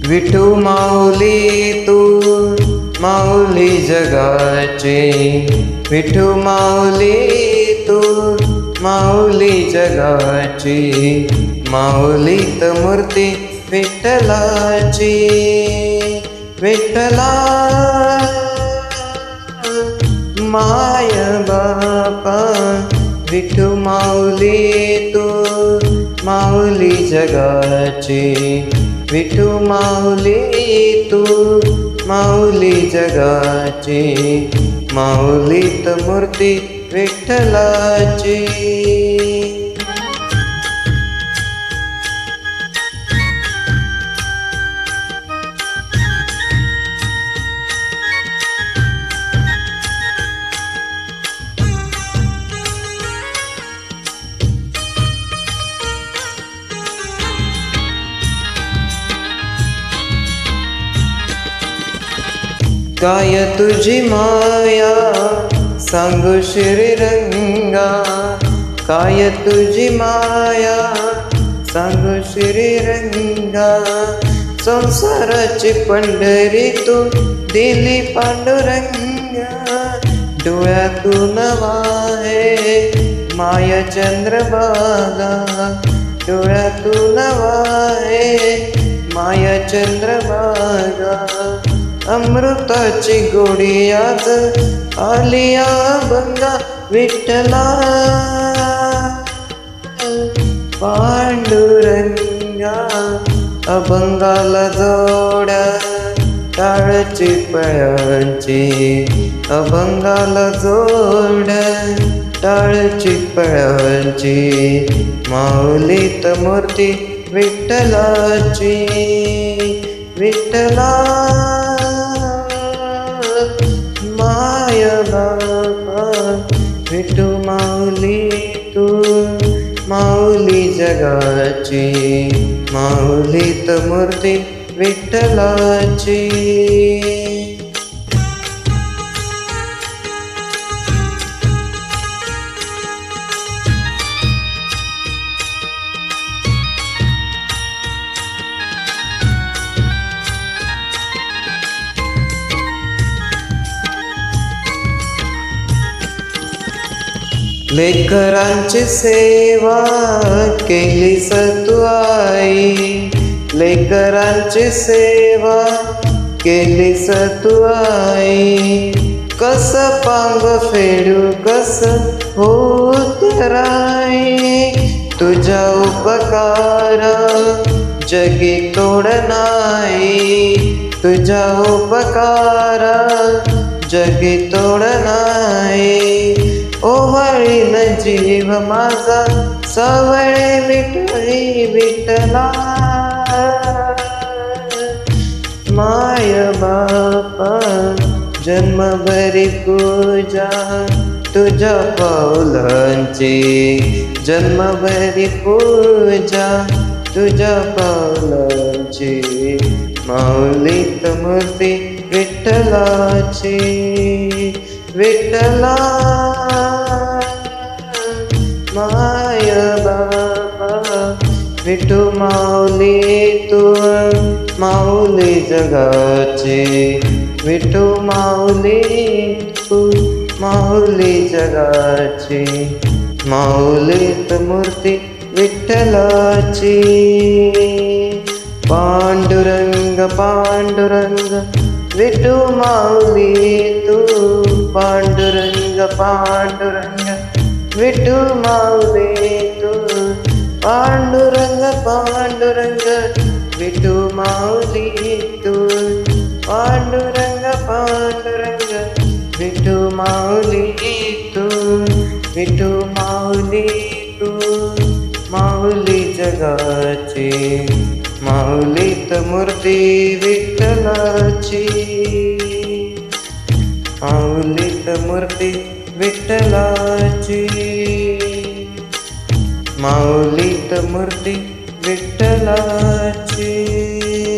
विठू माऊली तू माऊली जगाची, विठू माऊली तू माऊली जगाची, माऊलीत मूर्ती विठ्ठलाची. विठ्ठला माय बापा, विठू माऊली तू माऊली जगाची, विठू माऊली तू माऊली जगाची, माऊलीत मूर्ती विठ्ठलाची. काय तुझी माया सांगू श्रीरंगा, काय तुझी माया सांगू श्रीरंगा, संसाराची पंढरी तू दिली पांडुरंगा, डोळ्यातून वाहे माया चंद्रभागा, डोळ्यातून वाहे माया चंद्रभागा, अमृताची गोडी आज आलिया बंगा, विठ्ठला पांडुरंगा, अभंगाला जोड्या टाळची पळांची, अभंगाला जोड्या टाळची पळांची, माऊलीत मूर्ती विठ्ठलाची. विठ्ठला माय बापा, विठू माऊली तू माऊली जगाची, माऊलीत मूर्ती विठ्ठलाची. लेकरांची सेवा केलीस तू आई, लेकरांची सेवा केलीस तू आई, कस पांग फेडू कस होत राई, तुझ्या उपकार जगी तोड नाही, तुझ्या उपकार जगी तोड नाही, ओवाळीन जीव माझा सवळे विठ्ठली विठ्ठला. माय बापा जन्मभरी पूजा तुझ्या पावलांची, जन्मभरी पूजा तुझ्या पावलांची, माऊलीत मूर्ती विठ्ठलाची. विठ्ठला माय बाबा, विठू माऊली तू माऊली जगाची, विठू माऊली तू माऊली जगाची, माऊलीत मूर्ती विठ्ठलाची. पांडुरंग पांडुरंग विठू माऊली तू, पांडुरंग पांडुरंग विठू माऊली तू, पांडुरंग पांडुरंग विठू माऊली तू, पांडुरंग पांडुरंग विठू माऊली तू, विठू माऊली तू माऊली जगाची, माऊलीत मूर्ती विठ्ठलाची, माऊलीत मूर्ती विठ्ठलाची, माऊलीत मूर्ती विठ्ठलाची.